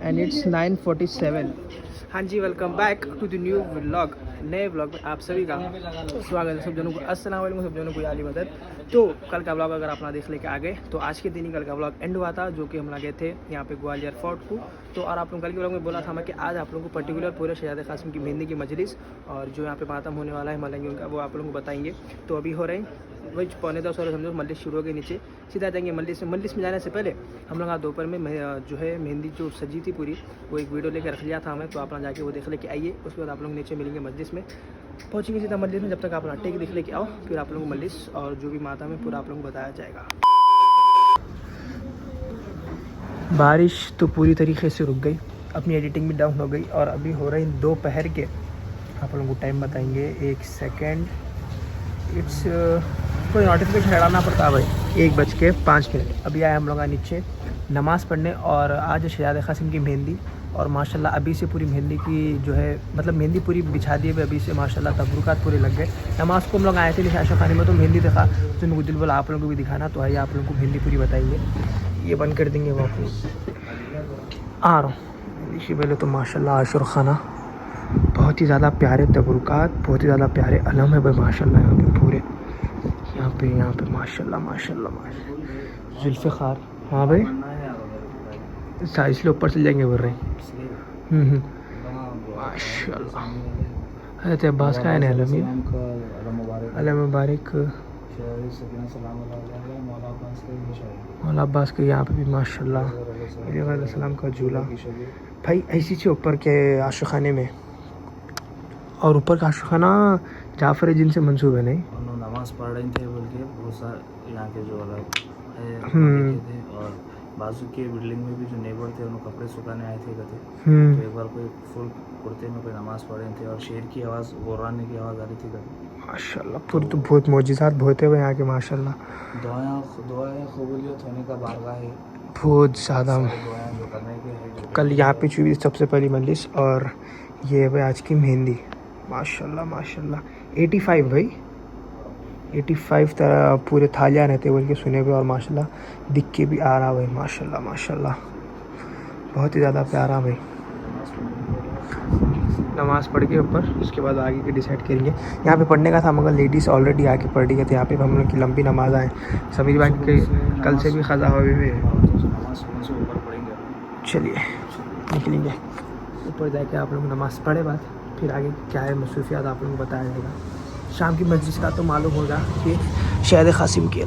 And it's 9:47। हाँ जी, welcome back to the new vlog. नए व्लॉग में आप सभी का स्वागत है। सब जनों को अस्सलाम वालेकुम, सब जनों को आली मदद। तो कल का व्लॉग अगर आप ना देख लेके आ गए तो आज के दिन ही कल का व्लॉग एंड हुआ था, जो कि हम गए थे यहाँ पे ग्वालियर फोर्ट को। तो और आप लोग कल के व्लॉग में बोला था मैं कि आज आप लोगों को पर्टिकुलर पूरे शहजादे कासिम की मेहंदी की मजलिस और जो यहाँ पे मातम होने वाला है मलेंगे उनका, वो आप लोगों को बताएंगे। तो अभी हो रहे हैं वही 9:45 और समझो मजलिस शुरू हो गई। नीचे सीधा जाएंगे मजलिस में। मजलिस में जाने से पहले हम लोग आज दोपहर में जो है मेहंदी जो सजी थी पूरी, वो एक वीडियो लेकर रख लिया था हमें। तो आप लोग जाके वो देख लेके आइए। उसके बाद आप लोग नीचे मिलेंगे मजलिस में, पहुँचेंगे सीधा मजलिस में। जब तक आप टेक देख लेके आओ, फिर आप लोगों को मजलिस और जो भी माता में पूरा आप लोगों को बताया जाएगा। बारिश तो पूरी तरीके से रुक गई, अपनी एडिटिंग भी डाउन हो गई और अभी हो रही दोपहर के, आप लोगों को टाइम बताएंगे 1 सेकेंड। इट्स कोई नोटिफिकेशन हटाना पड़ता है भाई। 1:05। अभी आए हम लोग नीचे नमाज़ पढ़ने और आज शहजादे कासिम की मेहंदी। और माशाल्लाह अभी से पूरी मेहंदी की जो है मतलब मेहंदी पूरी बिछा दी है अभी से माशाल्लाह, तबरुकात पूरे लग गए। नमाज़ को हम लोग आए थे निशाशा खाने में, तो मेहंदी दिखा तो मुझे दिल बोला आप लोगों को भी दिखाना। तो आइए आप लोगों को मेहंदी पूरी बताएंगे। ये बंद कर देंगे वापस, आ रहा हूँ। देखिए पहले तो माशाल्लाह आशुर खाना, बहुत ही ज़्यादा प्यारे तबरुकात, बहुत ही ज़्यादा प्यारे अलम है भाई माशाल्लाह। यहाँ पे पूरे यहाँ पे माशाल्लाह माशाल्लाह माशाल्लाह जुल्फ़िकार। हाँ भाई इसलिए ऊपर चल जाएंगे बोल रहे हैं। माशाल्लाह। हज़रत अब्बास का है ना अलम, अलम मुबारक मौला अब्बास के। यहाँ पे भी माशाल्लाह सलाम का झूला भाई ऐसी चीज़ ऊपर के आशिखाने में। और ऊपर का आशिखाना जाफ़र जिनसे मंसूब है नहीं, नमाज पढ़ रहे थे बोल के बहुत सारे यहाँ के जो अलग थे। और बाजू के बिल्डिंग में भी जो नेबर थे उन्होंने कपड़े सुखाने आए थे कहते। तो एक बार कोई फुल कुर्ते में कोई नमाज पढ़ रहे थे और शेर की आवाज़, गोराने की आवाज़ आ रही थी कहते। माशाल्लाह पूरी तो बहुत मौजिज़ात बहुत है यहाँ के माशाल्लाह। दुआएं कबूलियत होने का बारगाह है बहुत ज़्यादा। दुआएं जो करने के है। कल यहाँ पे हुई सबसे पहली मजलिस और ये भाई आज की मेहंदी माशाल्लाह माशाल्लाह। 85 भाई 85 तरह पूरे थालियाँ रहते बोल के सुने हुए और माशाल्लाह दिख के भी आ रहा भाई माशाल्लाह माशाल्लाह, बहुत ही ज़्यादा प्यारा भाई। नमाज़ पढ़ के ऊपर उसके बाद आगे के डिसाइड करेंगे। यहाँ पे पढ़ने का था मगर लेडीज़ ऑलरेडी आके पढ़ रही थी। यहाँ पे हम लोग की लंबी नमाज आए समीर भाई के कल से भी ख़ज़ा हुए हुए। चलिए निकलेंगे ऊपर जाके, आप लोग नमाज़ पढ़े बाद फिर आगे क्या है मसरूफियात आप लोगों को बताया जाएगा। शाम की मस्जिद का तो मालूम होगा कि शहजादे कासिम की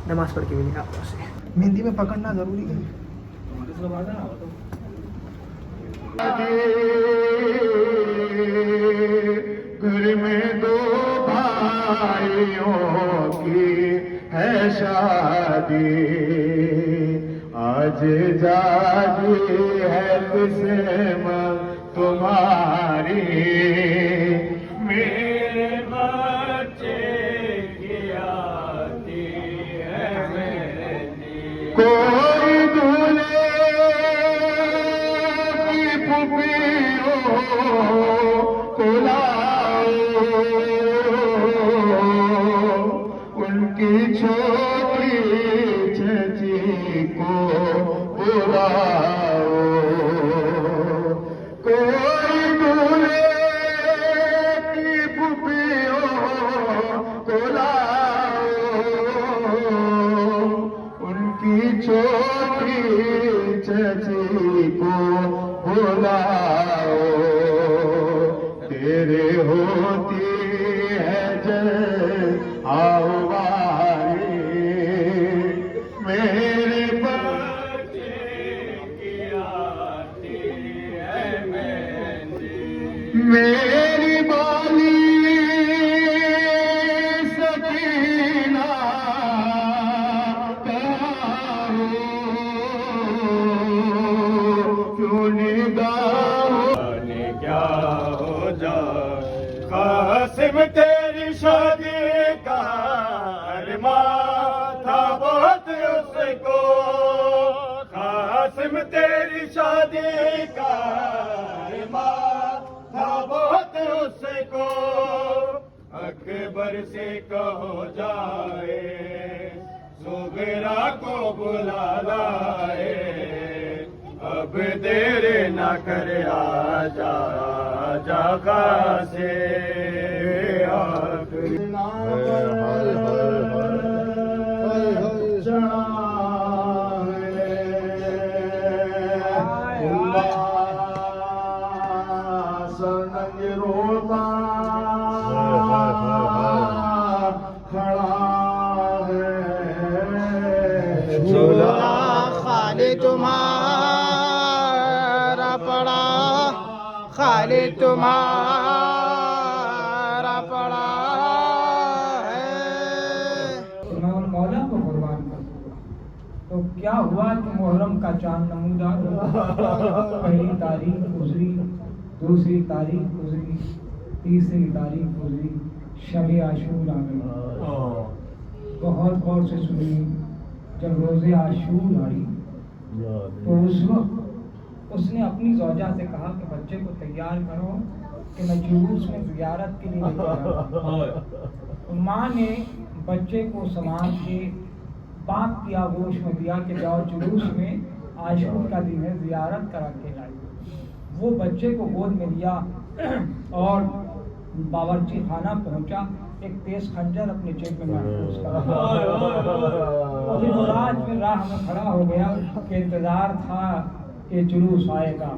नमाज़ पढ़ के भी निकाल से मेहंदी में पकड़ना ज़रूरी है। घर में दो भाइयों की है शादी, आज जागी है किस्मत तुम्हारी। मेरे बच्चे की आती है मेहंदी, कोई दूल्हे की फुफियों को लाओ, उनकी छोटी चची को बुलाओ। कोई दूल्हे की फुफियों को लाओ, उनकी छोटी चची को बुलाओ। तेरे होती है जय आओ वारी, मेरे बच्चे की आती है मेहंदी। मेरी बाली सकीना कहाँ हो, क्यों निगाहों क्या हो जाए। कासिम तेरी शादी का अरमान था बहुत उसको, कासिम तेरी शादी का अरमान था बहुत उसको। अकबर से कहो जाए सुबह तेरा को बुला लाए, अब देर न कर आजा आजा से आखिरी रोता खड़ा है झूला खाली तुम्हारा पड़ा, खाली तुम्हारा पड़ा है। मैं उन मौला को कुर्बान कर दूंगा। तो क्या हुआ कि मुहर्रम का चांद नमूदार हुआ। पहली तारीख गुजरी, दूसरी तारीख गुजरी, तीसरी तारीख गुजरी, शब आशूर आ गई। बहुत गौर से सुनी, जब रोज़े आशूर आई तो उस वक्त उसने अपनी ज़ौजा से कहा कि बच्चे को तैयार करो कि मैं जुलूस में ज़ियारत के लिए लेके जाऊँ। माँ ने बच्चे को संभाल के पाक किया, गोश में दिया कि जाओ जुलूस में, आशूर का दिन है, ज़ियारत करा के लाई। वो बच्चे को गोद में लिया और बावर्ची खाना पहुंचा, एक तेज खंजर अपने जेब में महफूज करा। रात में राह में खड़ा हो गया कि इंतजार था कि जुलूस आएगा।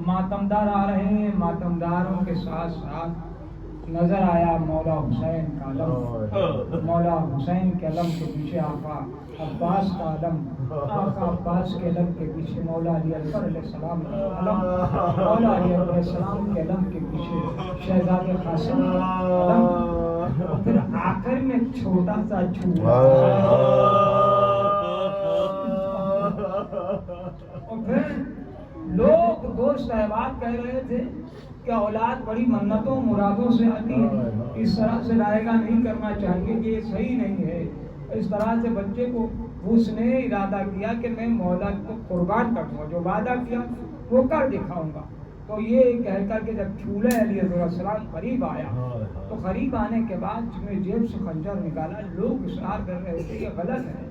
मातमदार आ रहे हैं, मातमदारों के साथ साथ नजर आया मौला हुसैन का अलम। मौला हुसैन के अलम के पीछे आका अब्बास का अलम, आका अब्बास के अलम के पीछे मौला अली अकबर अलैहिस्सलाम का अलम, मौला अली अलैहिस्सलाम के अलम के पीछे शहजादे कासिम का अलम, फिर आखिर में छोटा सा झूला। और फिर लोग दोस्त अहबाब कह रहे थे कि औलाद बड़ी मन्नतों मुरादों से आती है, इस तरह से रायगा नहीं करना चाहिए, कि ये सही नहीं है। इस तरह से बच्चे को उसने इरादा किया कि मैं मौला को कुर्बान कर दूंगा, जो वादा किया वो कर दिखाऊंगा। तो ये कह कर के जब चूल्हे अलैहिस्सलाम करीब आया तो करीब आने के बाद उसने जेब से खंजर निकाला। लोग इशरार कर रहे थे ये गलत है,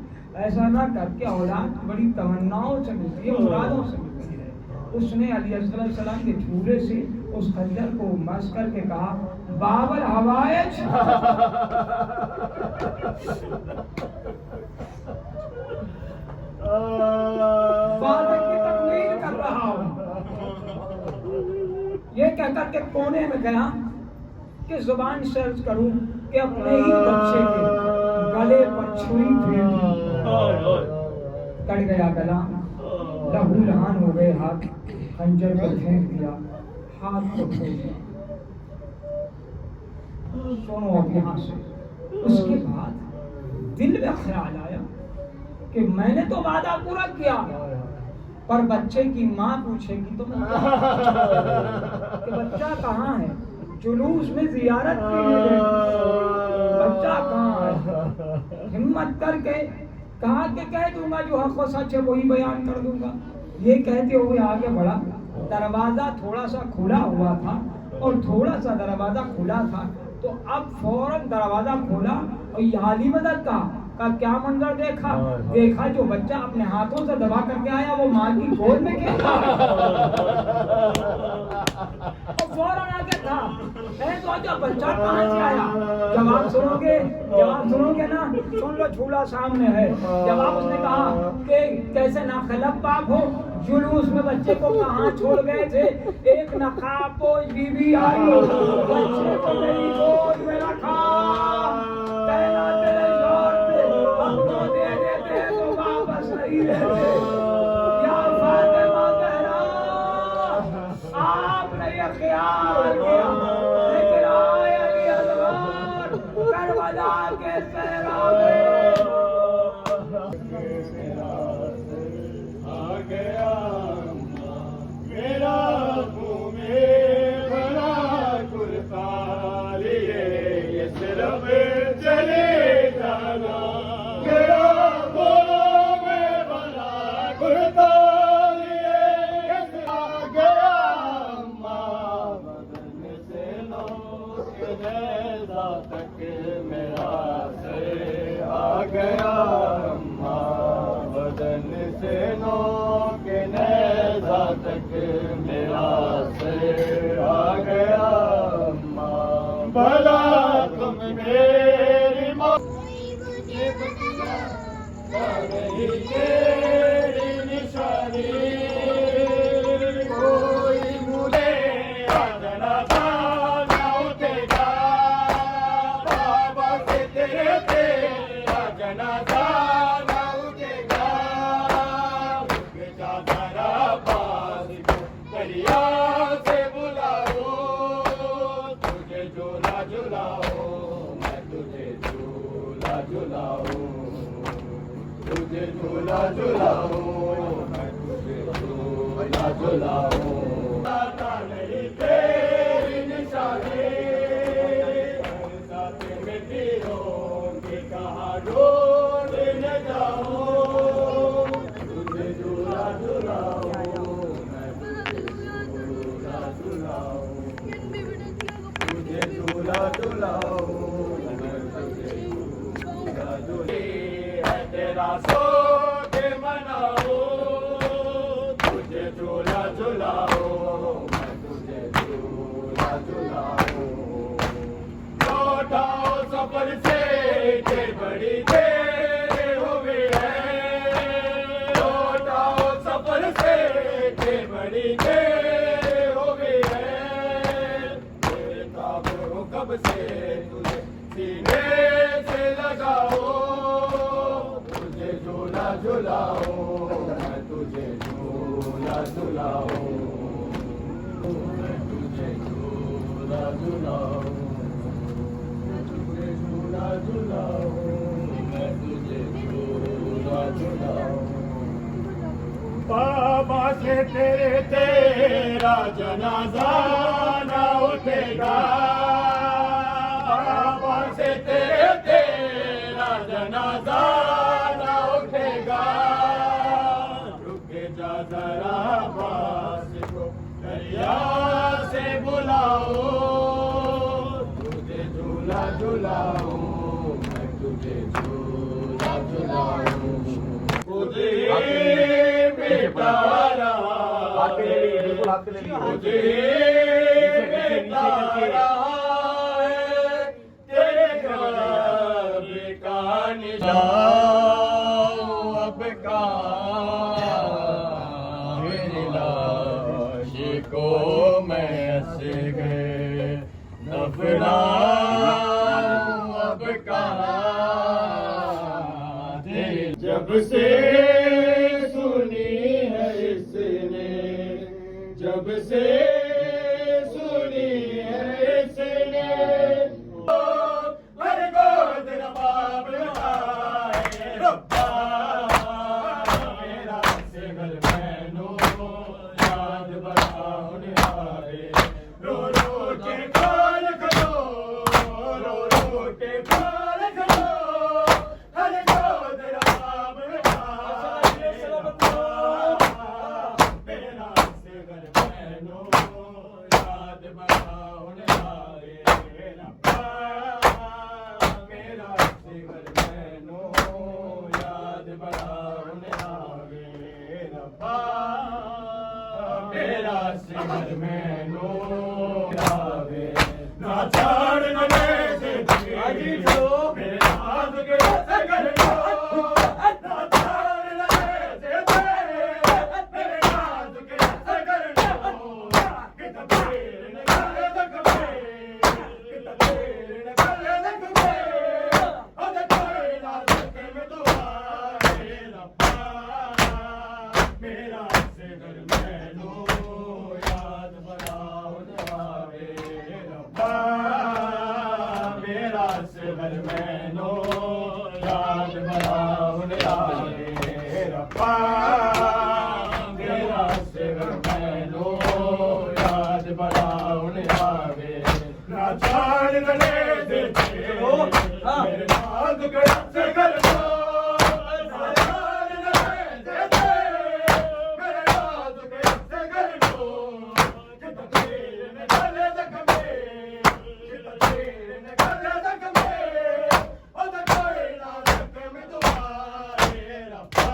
ऐसा ना करके औलाद बड़ी तमन्नाओं से मिलती है, मुरादों से मिलती है। उसने अलैहिस्सलाम के चूल्हे से उस खंजर को मस करके कहा, बाबल हवायज वादे की तकमील कर रहा हूं। ये कहकर के कोने में गया कि जुबान सर्च करूं कि अपने ही बच्चे के गले पर छुरी फेर दी। कट गया गला, लहू लहान हो गए हाथ, खंजर को फेंक दिया, हाथ को छोड़ दिया। सुनो अब यहाँ से। उसके बाद दिल में ख्याल आया कि मैंने तो वादा पूरा किया, पर बच्चे की माँ पूछेगी तो मैं कि बच्चा कहाँ है, जुलूस में जियारत के लिए बच्चा कहाँ है। हिम्मत करके कहा कि कह दूंगा जो हक व सच है वही बयान कर दूंगा। ये कहते हुए आगे बढ़ा। दरवाजा थोड़ा सा खुला हुआ था और थोड़ा सा दरवाजा खुला था, तो अब फौरन दरवाजा खोला और ये आली मदद का क्या मंजर देखा। देखा जो बच्चा अपने हाथों से दबा करके आया वो माँ की गोद में खेला। और फौरन आगे था, तो बच्चा कहाँ से आया। जवाब सुनोगे ना, सुन लो, झूला सामने है। जवाब उसने कहा कि कैसे नाखलफ पाक हो, जुलूस में बच्चे को कहाँ छोड़ गए थे। एक नकाबपोश बीबी आई, बच्चे को मेरी गोद में रखा, कहना तेरे जोर से हमको दे देते तो वापस नहीं लेते। या फातिमा कहना आपने ये ख्याल किया, लेकिन आए अली अकबर करबला के सहरा में आ गया मेरा घूमे बड़ा कुर्ता लिए, ये सिर्फ चले जाना। मेरा घूमे बड़ा कुर्ता लिए, ये आ गया माँ बदन से लौट जैसा तक मेरा से आ गया माँ। से नो के नेज़ा तक मेरा सर आ गया माँ भला तुम मेरी माँ नहीं तेरी निशानी कोई मुझे आजना था ना उठेगा बाबा से तेरे तेरा जनाजा ना उठेगा बेटा जरा पास दरिया से बुलाओ तुझे झूला झुलाओ मैं तुझे झूला झुलाऊं तुझे झूला झुलाओ मैं तुझे झूला झुलाओ नहीं तेरी निशानी साथ में तीरों की कहाँ ढूंढने जाऊं तुझे झूला झुलाओ मैं तुझे झूला झुलाऊं तुझे झूला झुलाओ मैं तुझे झूला झुलाऊं तेरा सो के मनाओ तुझे झूला झुलाओ मैं तुझे झूला झुलाऊं लौटाओ सफर से के बड़ी देर हो गई है लौटाओ सफर से के बड़ी देर हो गई है तेरे ख्वाबों कब से तुझे सीने से लगाओ तुझे झूला झुलाओ मैं तुझे झूला झुलाऊं मैं तुझे झूला झुलाऊं मैं तुझे झूला झुलाऊं मैं तुझे झूला झुलाऊं बाबा से तेरा जनाजा ना उठेगा बाबा से तेरा जनाजा ना उठेगा रुक जा जरा पास को दरिया से बुलाओ तुझे झूला झुलाऊं मैं तुझे झूला झुलाऊं मुझे बेटारा मुझे बेटारा तेरे ख्वाब का निजाम अब कहाँ मेरी लाश को मैं से गए दफनाऊं अब कहाँ तेरी जब से सुनी है इसने जब से सुनी है इसने हर गोद रबाब लगाए रब्बा मेरा से घर मैनो याद बनाओ निहारे रो रो के काल खलो रो रो के काल खलो हर गोद रबाब लगाए रब्बा मेरा से घर मैनो याद बनाओ निहारे रब्बा मेरा सिगर मैनो याद बनाओ निहारे रब्बा मेरा सिगर मैनो यावे ना छाड़ न ले से आजी जो मेरे हाथ के सगर को ना छाड़ न ले से मेरे हाथ के सगर को कितना देर न करे तक कितना देर न करे तक अरे कोई ना सके में तो आए रब्बा मेरा सिगर मैनो याद बनाओ निहारे रब्बा मेरा सिगर मैनो याद बनाओ निहारे रब्बा मेरा सिगर मैनो याद बनाओ निहारे ना छाड़ न ले दे मेरे नाज गया से कर दो ना छाड़ न ले दे मेरे नाज गया से कर दो कितना देर न गले तक में कितना देर न गले तक में ओ तो कोई ना सके में तुम्हारे रब्बा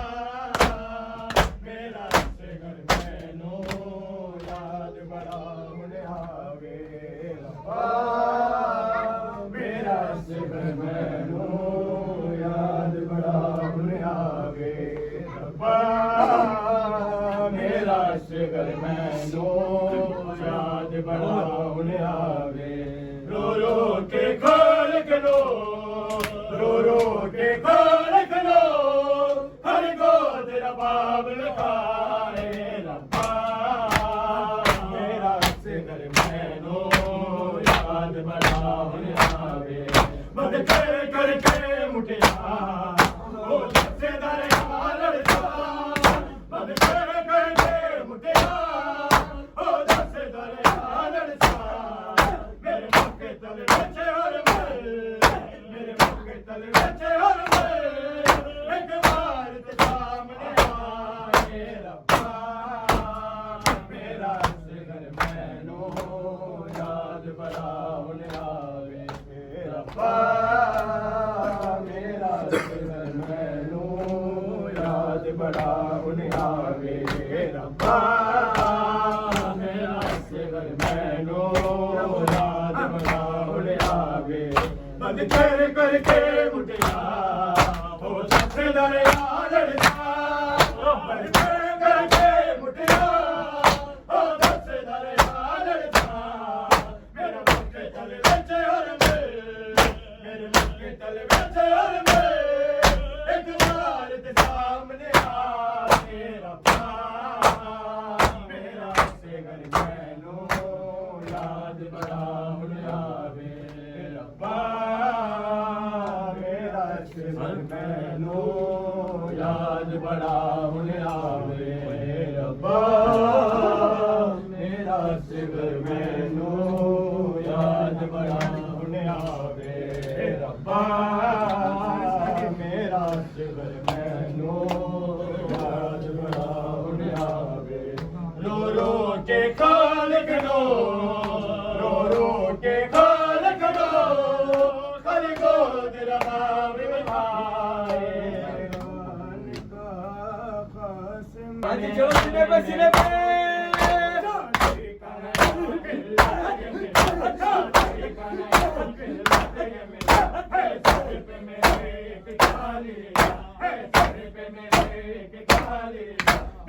बाब लिखाए रब्बा मेरा सिगर मैनो याद बड़ा होने आवे मद करके मुटिया ओ सबसे दरिया लड़ता मद करके मुटिया ओ सबसे दरिया लड़ता मेरे मुख के तले बचे और मर मेरे मुख के तले बचे और मर एक बार ते सामने आए रब्बा मेरा सिगर मैनो याद बड़ा होने आवे रब्बा मेरा सिगर मैनो याद बड़ा होने आवे रब्बा मेरा सिगर मैनो याद बड़ा होने आवे बद करके मुटिया हो सबसे दरिया लड़ता बद करके मुटिया हो सबसे दरिया लड़ता मेरे मुख के तले बचे और मेरे मुख के तले बचे और एक बार ते सामने आए रब्बा मेरा सिगर मैनो याद बड़ा होने आवे रब्बा मेरा सिगर मैनो याद बड़ा होने आवे रब्बा मेरा सिगर मैनो याद बड़ा होने आवे रब्बा मेरा सिगर मैनो याद बड़ा होने आवे रो रो के खाल करो रो रो के खाल करो खल गोद रहा विभाए आज जो सिने पे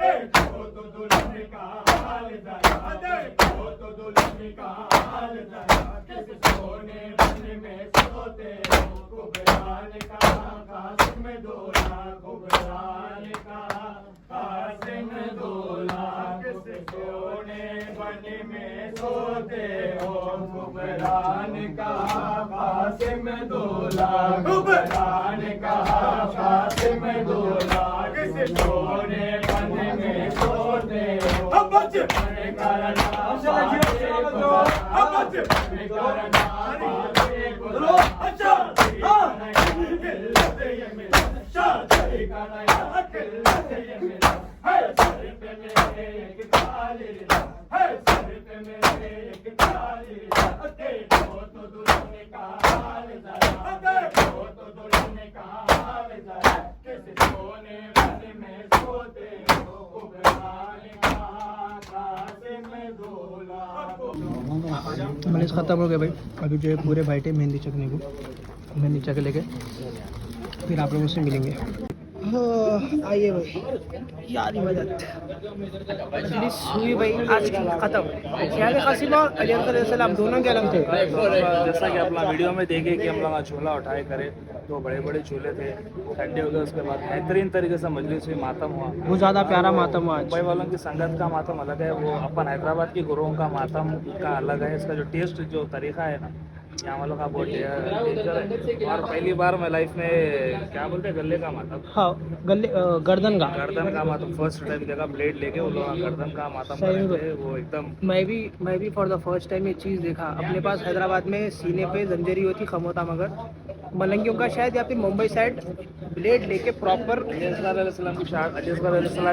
देखो तो दुल्हन का हाल जरा देखो तो दुल्हन का हाल जरा किस सोने बन में सोते कुबरान का कासिम में दोला कुबरान का कासिम में दोला किस सोने बन में सोते हो कुबरान का कासिम में दोला कुबरान का कासिम में दोला किस सोने बन में सोते हो अब बच्चे करना अब बच्चे करना अच्छा ये मेरा शादी का नया किल्लत ये मेरा है सर पे मेरे एक काली है सर पे मेरे एक काली देखो तो दुल्हन का हाल जरा देखो तो दुल्हन का हाल जरा किस सोने बन में सोते हो कुबरान का कासिम में दोला मैंने ख़त्म हो गया भाई। अभी जो है पूरे बैठे मेहंदी चकने को, मेहंदी चक लेके फिर आप लोगों से मिलेंगे। आइए भाई, यार मदद मजलिस हुई भाई आज की ख़त्म। ख्याल कासिम और अलीसलाम दोनों के अलग थे। जैसा कि अपना वीडियो में देखे कि हम लोग चूल्हा उठाए करे तो बड़े बड़े चूल्हे थे, ठंडे हो गए। उसके बाद बेहतरीन तरीके से मजलिस हुई, मातम हुआ, बहुत ज़्यादा प्यारा मातम हुआ। मुंबई वालों की संगत का मातम अलग है, वो अपन हैदराबाद की गुरुओं का मातम का अलग है। इसका जो टेस्ट जो तरीका है ना, यहाँ वालों का बहुत डेंजर है। और पहली बार मैं लाइफ में क्या बोलते हैं गले का मातम, हाँ गर्दन का मातम फर्स्ट टाइम देखा। ब्लेड लेके वो लोग गर्दन का मातम कर रहे थे, वो एकदम। मैं भी फॉर द फर्स्ट टाइम ये चीज़ देखा। अपने पास हैदराबाद में सीने पे जंजीरी होती खमोता, मगर मलंगियों का शायद यहाँ पे मुंबई साइड ब्लेड लेके प्रॉपर अलीसलाम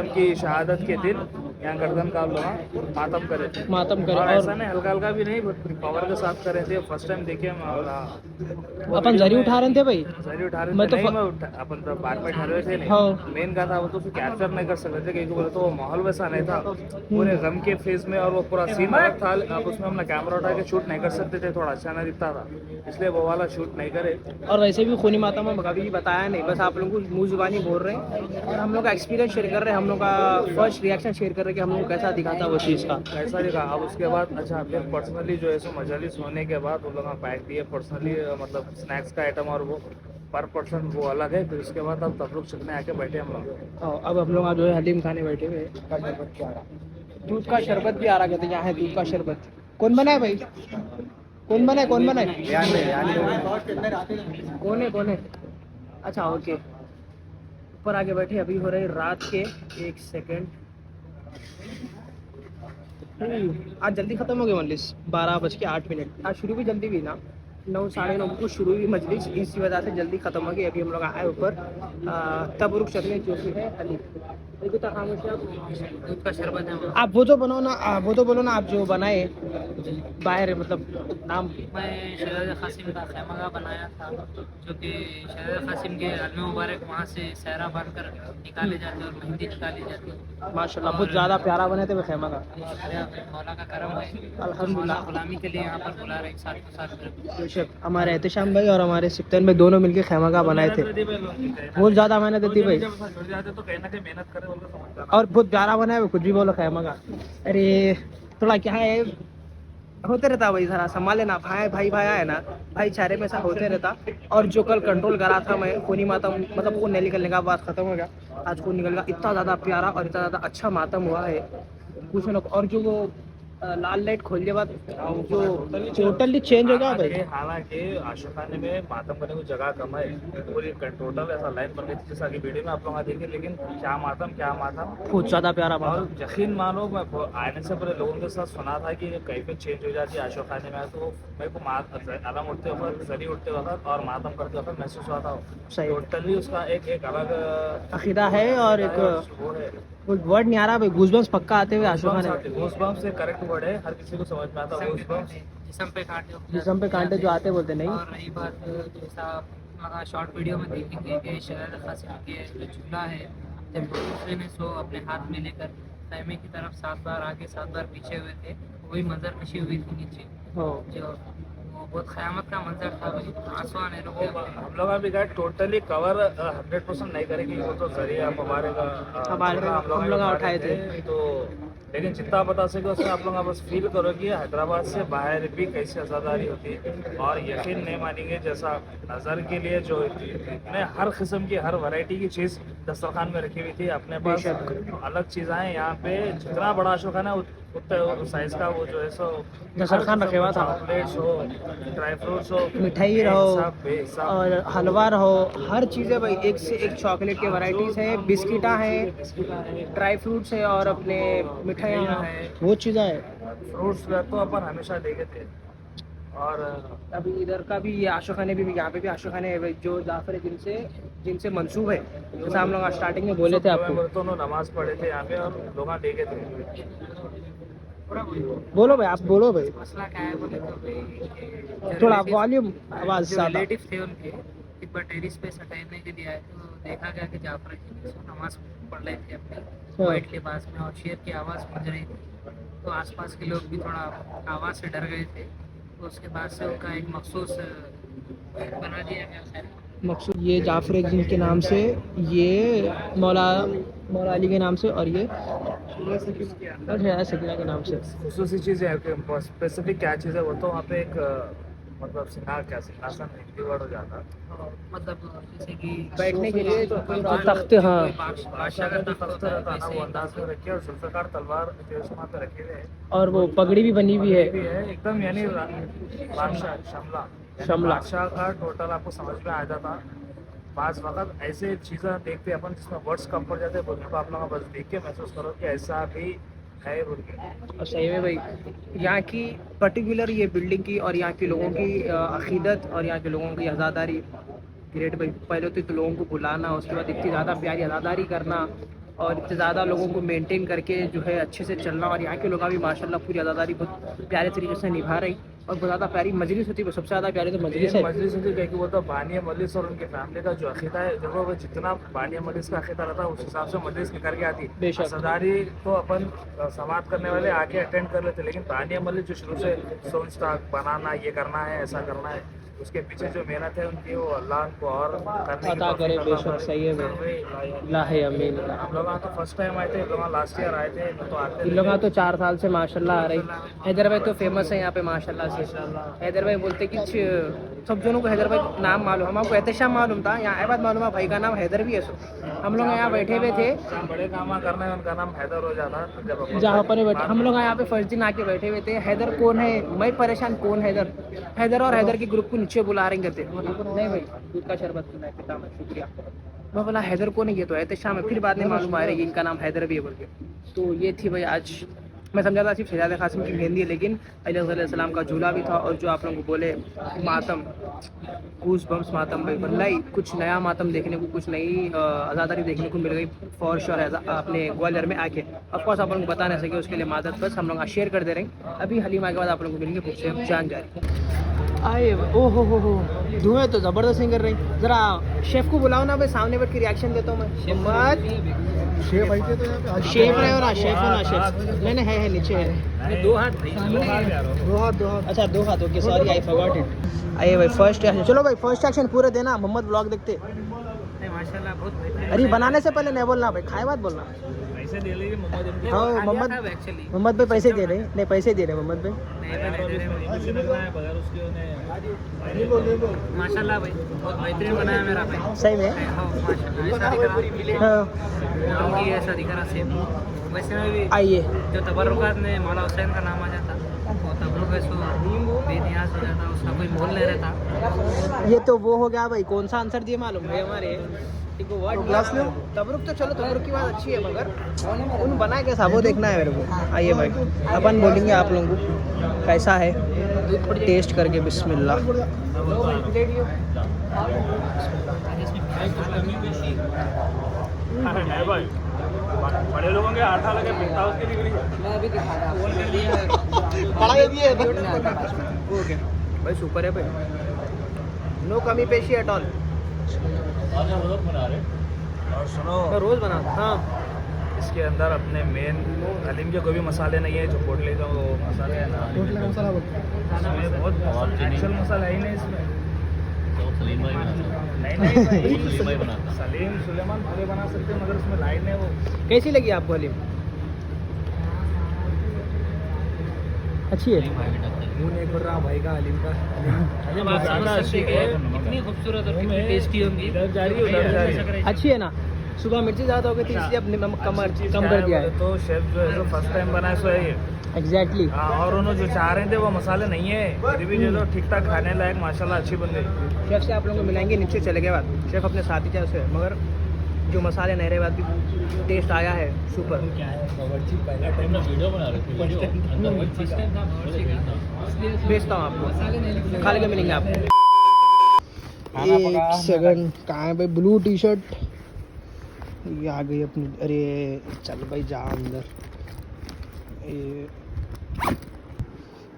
की शहादत के दिन यहाँ गर्दन का लोग मातम करे थे। और ऐसा नहीं हल्का हल्का भी नहीं, पावर के साथ करे थे। फर्स्ट टाइम देखे हम। अपन जरी उठा रहे थे भाई, जरी उठा रहे थे। मैं तो अपन तो बाद में उठा रहे थे नहीं। हाँ। मेन का था वो तो कैप्चर नहीं कर सकते थे, क्योंकि बोले तो वो माहौल वैसा नहीं था पूरे गम के फेज में, और वो पूरा सीन अलग था। अब उसमें अपना कैमरा उठा के शूट नहीं कर सकते थे, थोड़ा अच्छा नहीं दिखता था, इसलिए वो वाला शूट नहीं करे। और वैसे भी खूनी माता में कभी बताया नहीं, बस आप लोगों को मुँह जुबानी बोल रहे हैं और हम लोग का एक्सपीरियंस शेयर कर रहे हैं, हम लोग का फर्स्ट रिएक्शन शेयर कर रहे हैं कि हम लोग कैसा दिखाता वो चीज़ का, कैसा दिखा। अब उसके बाद अच्छा फिर पर्सनली जो है सो मजलिस होने के बाद उन लोगों ने पैक दिए पर्सनली, मतलब स्नैक्स का आइटम और वो पर पर्सन वो अलग है। फिर उसके बाद अब सब लोग चलने आके बैठे हम लोग। अब हम लोग जो है हलीम खाने बैठे हुए हैं। दूध का शरबत भी आ रहा, कहते हैं यहाँ है दूध का शरबत। कौन बना है भाई? कौन बना है? कौन बना है? कौन है? अच्छा ओके। ऊपर आके बैठे, अभी हो रहे रात के 1 सेकेंड। आज जल्दी खत्म हो गया मजलिस, 12:08। आज शुरू भी जल्दी हुई ना, 9 साढ़े 9 को शुरू हुई मजलिस, इसी वजह से जल्दी खत्म हो गई। अभी हम लोग आए ऊपर तबरुक चखने, जो कि है हलीम। दूध का शरबत है। आप वो तो बनाओ ना, वो तो बोलो ना आप जो बनाए बाहर, मतलब नाम। मैं शहजाद कासिम का खैमगा बनाया था, जो कि शहजाद कासिम के आलम मुबारक वहाँ से सहरा बनकर निकाले जाते और मेहंदी निकाली जाती है। माशाल्लाह बहुत ज़्यादा प्यारा बने थे वो खैमगा। मौला का करम है, अल्हम्दुलिल्लाह। गुलामी के लिए यहाँ पर बुला रहे एक साथ बेशक हमारे एहतशाम भाई और हमारे सिप्तन में दोनों मिलके खैमगा बनाए थे। बहुत ज़्यादा मेहनत थी भाई, तो कहीं ना कहीं मेहनत करे और बहुत प्यारा बना है। कुछ भी बोलो खैमगा। अरे थोड़ा क्या है, होते रहता भाई, जरा संभाल लेना। भाई है ना, भाईचारे में ऐसा होते रहता। और जो कल कंट्रोल करा था मैं, खूनी मातम, मतलब खून नहीं निकलने का बात खत्म हो गया, आज खून निकल गया। इतना ज़्यादा प्यारा और इतना ज़्यादा अच्छा मातम हुआ है, कुछ ना। और जो वो लाल लाइट खोलने के बाद जो टोटली चेंज हो गया भाई। हालांकि आशिक खाने में मातम करने को जगह कम है, पूरी टोटल ऐसा लाइन बन गई थी जैसा कि वीडियो में आप लोग देखें। लेकिन क्या मातम बहुत ज़्यादा प्यारा और यकीन मानो, मैं आने से पहले लोगों के साथ सुना था कि कैफियत चेंज हो जाती है आशिक खाने में। तो मेरे को अलम उठते वक्त, जरी उठते वक्त और मातम करते वक्त महसूस हुआ था। टोटली उसका एक अलग अकीदा है। और एक वो है, वर्ड नहीं आ रहा भाई, गूज़बम्स पक्का आते हुए आशिक खाने। गूज़बम्स से करेक्ट वर्ड है, हर किसी को समझ में आता है गूज़बम्स। जिस्म पे कांटे जो आते बोलते नहीं। और रही बात जैसा शॉर्ट वीडियो में देखेंगे कि शहजाद कासिम के जो चूल्हा है, जब दूसरे ने सो अपने हाथ में लेकर खैमे की तरफ 7 बार आगे 7 बार पीछे हुए थे, वही मंजर नशी हुई थी नीचे। जो वो बहुत क़यामत का मंजर था भाई, आंसू आने रुके। हम लोग अभी गाइड टोटली कवर 100% नहीं करेंगे, वो तो जरिए हमारे हम लोग उठाए थे। तो लेकिन जितना बता सके उसमें आप लोग बस फील करो कि हैदराबाद से बाहर भी कैसी आज़ादारी होती है। और यकीन नहीं मानेंगे, जैसा नज़र के लिए जो ने हर किस्म की हर वैरायटी की चीज़ दस्तरखान में रखी हुई थी। अपने पास अलग चीज़ें हैं यहाँ पे, जितना बड़ा शौक है ना उतना साइज का वो जो है सो दस्तरखान रखे हुआ था। चॉकलेट्स हो, ड्राई फ्रूट्स हो, मिठाई रहो और हलवा रहो, हर चीज़ है भाई। एक से एक चॉकलेट के वैरायटीज़ है, बिस्किटा है, ड्राई फ्रूट्स है और अपने मिठाइयाँ हैं, वो चीज़ें है। फ्रूट्स तो अपन हमेशा देखे थे। और अभी इधर का भी आशिक खाने भी, यहाँ पे भी आशिक खाने है भाई, जो जाफर है जिनसे मंसूब है। जैसा हम लोग स्टार्टिंग में बोले थे आपको, दोनों नमाज पढ़े थे यहाँ पे और लोग देखे थे। बोलो भाई, आप बोलो भाई। मसला क्या है बोले तो भाई, थोड़ा वॉल्यूम आवाज़ ज़्यादा। रिलेटिव थे उनके, एक बार टेरिस पे सटाने के लिए आए तो देखा गया कि जाफर जी नमाज पढ़ रहे थे अपने वाइट लिबास में, और शेर की आवाज़ गूंज रही थी। तो आसपास के लोग भी थोड़ा आवाज़ से डर गए थे। तो उसके बाद से उनका एक मखसूस बना दिया गया मकसूद। ये जाफर जिनके नाम से, ये मौला अली के नाम से, और ये सकीना के नाम से। खसूसी चीज़ है, स्पेसिफिक क्या चीज़ है वो तो वहाँ पे एक मतलब सिंहासन हिंदी वर्ड हो जाता, मतलब जैसे कि बैठने के लिए तख्त, हाँ, बादशाह का तख्त रहता है ना, वो अंदाज में रखे और जुल्फ़िकार तलवार वहाँ पे रखे हुए हैं। और वो पगड़ी भी बनी हुई है एकदम, यानी बादशाह शमला बादशाह का टोटल आपको समझ में आ जाता। पास वक्त ऐसे चीज़ें देखते अपन जिसमें वर्ड्स कम पड़ जाते हैं, तो आप लोग बस देख के महसूस करो कि ऐसा भी है बोल के। और सही में भाई, यहाँ की पर्टिकुलर ये बिल्डिंग की और यहाँ के लोगों की अकीदत और यहाँ के लोगों की आज़ादारी ग्रेट भाई। पहले तो लोगों को बुलाना, उसके बाद इतनी ज़्यादा प्यारी आज़ादारी करना और इतने ज़्यादा लोगों को मेंटेन करके जो है अच्छे से चलना। और यहाँ के लोग भी माशाल्लाह पूरी आज़ादारी बहुत प्यारे तरीके से निभा रही और बहुत ज़्यादा प्यारी मजलिस होती है। सबसे ज़्यादा प्यारी तो मजलिस है। मजलिस होती है कि वो तो बानिया मजलिस और उनकी फैमिली का जो अकीदा है, देखो वो जितना बानिया मजलिस का अकीदा रहता है उस हिसाब से मजलिस निकल के आती। आज़ादारी तो अपन समाप्त करने वाले आके अटेंड कर लेते, लेकिन बानिया मजलिस जो शुरू से सोचता बनाना, ये करना है, ऐसा करना है, उसके पीछे जो मेहनत है उनकी, वो अल्लाह को और करने अता करे। बेशक सही है भाई, लाहे अमीन। हम लोग तो फर्स्ट टाइम आए थे, लोग लास्ट ईयर आए थे, तो आते इन लोग तो 4 साल से माशाल्लाह आ रही। हैदर भाई तो फेमस है यहाँ पे माशाल्लाह से। हैदर भाई बोलते कि सब जनों को हैदर भाई नाम मालूम, हम आपको एहतशाम मालूम था, यहाँ बात मालूम है भाई का नाम हैदर भी है। सो हम लोग यहाँ बैठे हुए थे, बड़े काम करना है उनका नाम हैदर हो जाता है। जब जहाँ पर बैठे हम लोग यहाँ पे फर्स्ट दिन आके बैठे हुए थे। हैदर कौन है, मैं परेशान, कौन हैदर, हैदर और हैदर के ग्रुप को नीचे बुला रहे थे। नहीं भाई दूध का शरबत पीना है, पिता मैं शुक्रिया। मैं बोला हैदर कौन है, ये तो एहतशाम है। फिर बाद में मालूम आ रहा है इनका नाम हैदर भी है बोल के। तो ये थी भाई आज, मैं समझा था सिर्फ शहजाद कासिम की मेहंदी है, लेकिन अलैहिस्सलाम का झूला भी था। और जो आप लोगों को बोले मातम, गूस बम्स मातम भाई, वल्लाही कुछ नया मातम देखने को, कुछ नई आज़ादारी देखने को मिल गई फॉर श्योर अपने ग्वालियर में आके। ऑफकोर्स आप लोगों को बता नहीं सके, उसके लिए मादत बस हम लोग शेयर कर दे रहे हैं। अभी हलीमा के बाद आप लोगों को मिलेंगे कुछ से जान जाए आए। ओ हो धुएं तो ज़बरदस्त नहीं कर रही। ज़रा शेफ़ को बुलाओ ना भाई, सामने बैठ के रिएक्शन देता हूँ मैं। शेफ आई थे तो यहाँ पे शेफ रहे हो ना, शेफ हो ना, शेफ नहीं है नीचे है। दो हाथ अच्छा 2 हाथ okay, sorry I forgot it. आइए भाई फर्स्ट एक्शन, चलो भाई फर्स्ट एक्शन पूरे देना। मोहम्मद ब्लॉग देखते माशाल्लाह बहुत बेहतरीन। अरे बनाने से पहले नहीं बोलना भाई, खाए बात बोलना। पैसे दे लीजिए मोहम्मद। हाँ मोहम्मद भाई पैसे दे रहे, नहीं पैसे दे रहे मोहम्मद भाई। बगैर उसके माशाल्लाह भाई बहुत बेहतरीन बनाया मेरा भाई, सही में। हाँ ऐसा दिख रहा सेम। वैसे में भी आइए जो तबरुकात में मौला हुसैन का नाम आ जाता, वो तबरुक है सो बेनियाज हो जाता, उसका कोई मोल नहीं रहता। ये तो वो हो गया भाई, कौन सा आंसर दिए मालूम है हमारे ग्लास में तबरुक। तो चलो तबरुक की बात अच्छी है, मगर उन बनाए कैसा वो देखना है मेरे को। आइए भाई अपन बोलेंगे आप लोगों को कैसा है, टेस्ट करके बिस्मिल्लाह। बड़े लोगों के आटा लगे पिस्ता उसकी डिग्री मैं अभी दिखा भाई सुपर है भाई, नो कमी पेशी एट ऑल। और सुनो मैं रोज बनाता हाँ। इसके अंदर अपने मेन हलीम के कोई भी मसाले नहीं है, जो पोटले का वो मसाले है ना, पोटले का मसाला इसमें बहुत एक्चुअल मसाला है ही नहीं इसमें। नहीं सलीम सुलेमान पूरे बना सकते हैं, मगर उसमें लाइन है वो। कैसी लगी आपको हलीम? अच्छी है। मुँह नहीं खुल रहा भाई का हलीम का। इतनी खूबसूरत और कितनी टेस्टी होंगी। इधर जा रही है उधर जा रही है। अच्छी है ना, सुबह मिर्ची ज़्यादा हो गई थी इसलिए अपने नमक कम कर दिया है। तो शेफ जो है जो फर्स्ट टाइम बनाए सो है ये एग्जैक्टली। हाँ, और उन्होंने जो चाह रहे थे वो मसाले नहीं है, फिर भी जो ठीक ठाक खाने लायक माशाल्लाह अच्छी बन गई। शेफ से आप लोगों को मिलाएंगे नीचे चले गए बाद, शेफ अपने साथ ही उसे, मगर जो मसाले नहीं रहे बाद भी टेस्ट आया है सुपर। भेजता हूँ आपको, खा लेके मिलेंगे आपको। एक सेकंड, कहाँ है भाई ब्लू टी शर्ट? ये आ गई अपनी। अरे चल भाई जा अंदर। ये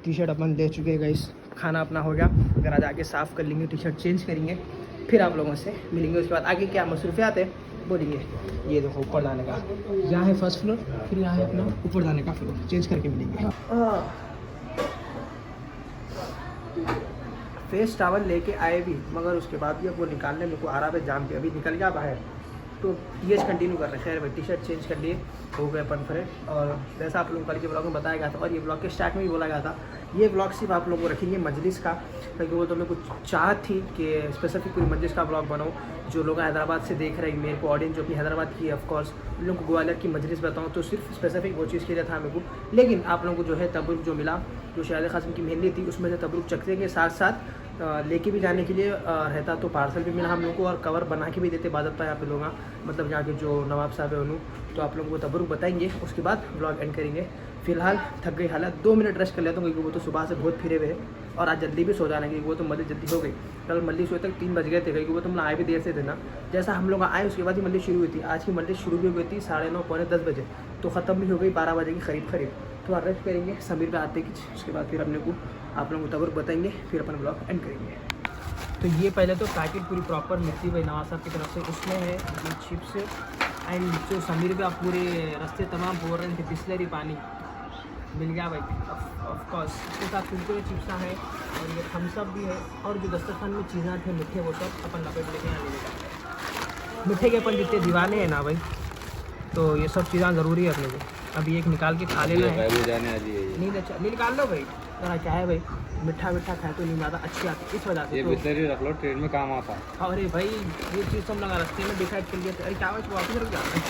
टी शर्ट अपन ले चुके हैं गाइस, खाना अपना हो गया। घर आ जाके साफ़ कर लेंगे, टी शर्ट चेंज करेंगे, फिर आप लोगों से मिलेंगे। उसके बाद आगे क्या मसरूफियात है बोलेंगे। ये देखो ऊपर जाने का, यहाँ है फर्स्ट फ्लोर, फिर यहाँ है अपना ऊपर जाने का फ्लोर, चेंज करके मिलेंगे। फेस टावल लेके आए भी, मगर उसके बाद भी अब वो निकालने मेरे को आ रहा है जाम पे। अभी निकल गया बाहर, तो ये कंटिन्यू कर रहे हैं। खैर भाई टी शर्ट चेंज कर लिए, हो गए अपन फ्रेश। और जैसा आप लोगों को कल के ब्लॉग में बताया गया था, और ये ब्लॉग के स्टार्ट में भी बोला गया था, ये ब्लॉग सिर्फ आप लोगों को रखेंगे मजलिस का, क्योंकि वो तो मेरे को चाह थी कि स्पेसिफिक पूरी मजलिस का ब्लॉग बनाऊँ। जो लोग हैदराबाद से देख रहे हैं, मेरे को ऑडियंस जो अपनी हैदराबाद की है ऑफकोर्स, उन लोगों को ग्वालियर की मजलिस बताऊँ, तो सिर्फ स्पेसिफिक वो चीज़ के लिए था मेरे को। लेकिन आप लोगों को जो है तबरुक जो मिला, जो शहजाद कासिम की मेहंदी थी, उसमें से तबरुक चखते के साथ साथ लेके भी जाने के लिए रहता, तो पार्सल भी मिला हम लोग को, और कवर बना के भी देते बाज़ाब्ता यहाँ पे लोग, मतलब यहाँ के जो नवाब साहब है उन्होंने। तो आप लोगों को तबरुक बताएंगे, उसके बाद ब्लॉग एंड करेंगे। फिलहाल थक गई हालत, 2 मिनट रेस्ट कर लेता हूँ, क्योंकि वो तो सुबह से बहुत फिरे हुए हैं, और आज जल्दी भी सो जाना, क्योंकि वो तो मल्ली जल्दी हो गई। कल मल्ली सोए तक 3 बज गए थे, क्योंकि वो तुम लोग आए भी देर से थे ना। जैसा हम लोग आए उसके बाद ही मल्ली शुरू हुई थी। आज की मल्ली शुरू भी हो गई थी 9:30 पौने 10 बजे, तो ख़त्म भी हो गई 12 बजे की करीब। तो रेस्ट करेंगे समीर पे आते कि उसके बाद फिर अपने को आप लोगों को तबरुक बताएंगे, फिर अपन ब्लॉग एंड करेंगे। तो ये पहले तो पैकेट पूरी प्रॉपर मिलती भाई नवाज साहब की तरफ से, उसमें है ये चिप्स एंड जो समीर पे आप पूरे रास्ते तमाम बोल रहे थे बिस्लरी पानी मिल गया भाई ऑफकोर्स। उसके साथ कुरकुरे चिप्सा है, और ये थम्सअप भी है, और जो दस्तरखान में चीज़ें थे मीठे, वो सब अपन लपेट लेके यहाँ ले लेंगे। मीठे के अपन जितने दीवाने हैं ना भाई, तो ये सब चीज़ें ज़रूरी है अपने को। अभी एक निकाल के खा लेना है। नहीं निकाल लो भाई, जरा क्या है भाई, मीठा मीठा खाए तो नींद ज़्यादा अच्छी आती है, इस वजह से। ये तो बिस्लरी रख लो, ट्रेन में काम आता है। अरे भाई ये चीज़ तो हम लगा रास्ते में डिसाइड कर लिया था। अरे क्या हुआ, इसको वापस रख जाना है,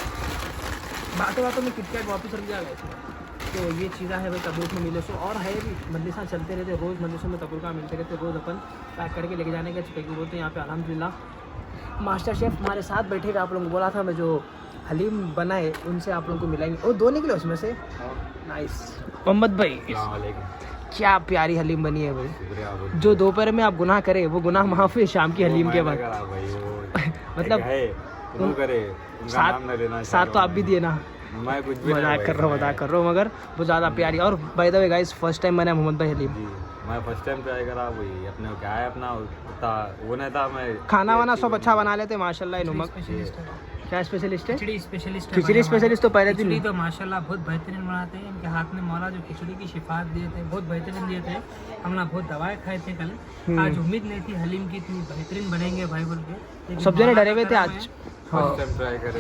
बातों बातों में किटकैट वापस रख जाएगा इसमें। तो ये चीज़ें है भाई तबूक में मिले सो, और है भी मजलिसा चलते रहते, रोज़ मजलिसों में तबूका मिलते रहते, रोज़ अपन पैक करके लेके जाने के चिकन बोलते हैं। यहाँ पे अल्हम्दुलिल्लाह मास्टर शेफ़ हमारे साथ बैठे हुए, आप लोगों को बोला था मैं, जो हलीम बनाए उनसे आप लोगों को मिलाएंगे। और 2 निकले उसमें से, नाइस। मोहम्मद भाई क्या प्यारी हलीम बनी है भाई, जो दोपहर में आप गुनाह करे वो गुनाह माफ़ है शाम की हलीम के बाद। मतलब साथ तो आप भी दिए ना, मैं कुछ भी मजाक कर रहा हूँ मगर वो ज़्यादा प्यारी। और by the way guys first time मैंने मोहम्मद भाई हलीम, मैं फर्स्ट टाइम ट्राई करा वही, अपने क्या है अपना वो नहीं था। मैं खाना वाना सब अच्छा बना लेते माशाल्लाह। नमक क्या स्पेशलिस्ट है? खिचड़ी स्पेशलिस्ट। खिचड़ी स्पेशलिस्ट तो पहले दिन खिचड़ी तो माशाल्लाह बहुत बेहतरीन बनाते हैं। इनके हाथ में मौला जो खिचड़ी की शिफात दिए थे बहुत बेहतरीन दिए थे। हम लोग बहुत दवाएं खाए थे कल, आज उम्मीद नहीं थी हलीम की इतनी बेहतरीन बनेंगे भाई बोल के, लेकिन सब जने मौला डरे हुए का थे करम आज। है। हाँ फर्स्ट टाइम ट्राई करे।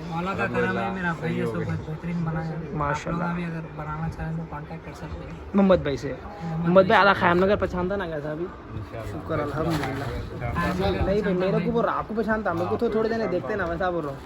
मौला का करम है, मेरा भाई है सो बहुत बेहतरीन बनाया। माशाल्लाह। आप लोग भी अगर बनाना चाहें तो कांटेक्ट कर सकते हैं मोहम्मद भाई से। मोहम्मद भाई आला ख़याम नगर पहचानता ना कैसा अभी? शुक्र अल्हम्दुलिल्लाह। नहीं भाई मेरे को वो आपको पहचानता, मेरे को तो थोड़े देने देखते ना, वैसा बोल रहा हूँ।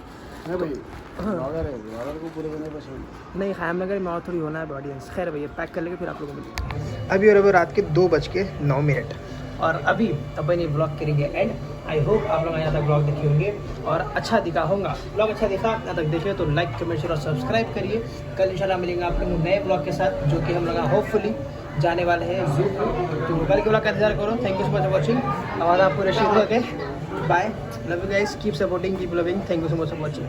नहीं ख़याम नगर में और थोड़ी होना है ऑडियंस। खैर भैया पैक कर लेंगे फिर आप लोगों को मिलेंगे। अभी और अभी रात के 2:09 और अभी अपन ये ब्लॉग करेंगे एंड। आई होप आप लोग यहाँ तक ब्लॉग देखे होंगे और अच्छा दिखा होगा। ब्लॉग अच्छा दिखा यहाँ तक देखे तो लाइक कमेंट शेयर और सब्सक्राइब करिए। कल इंशाल्लाह मिलेंगे आप लोगों को नए ब्लॉग के साथ, जो कि हम लोग होपफुली जाने वाले हैं जू। तो कल के ब्लॉग का इंतजार करो। Thank you so much for watching. आवाज़ आपको रशीद हो गए। Bye, love you guys, keep supporting, keep loving. Thank you so much for watching.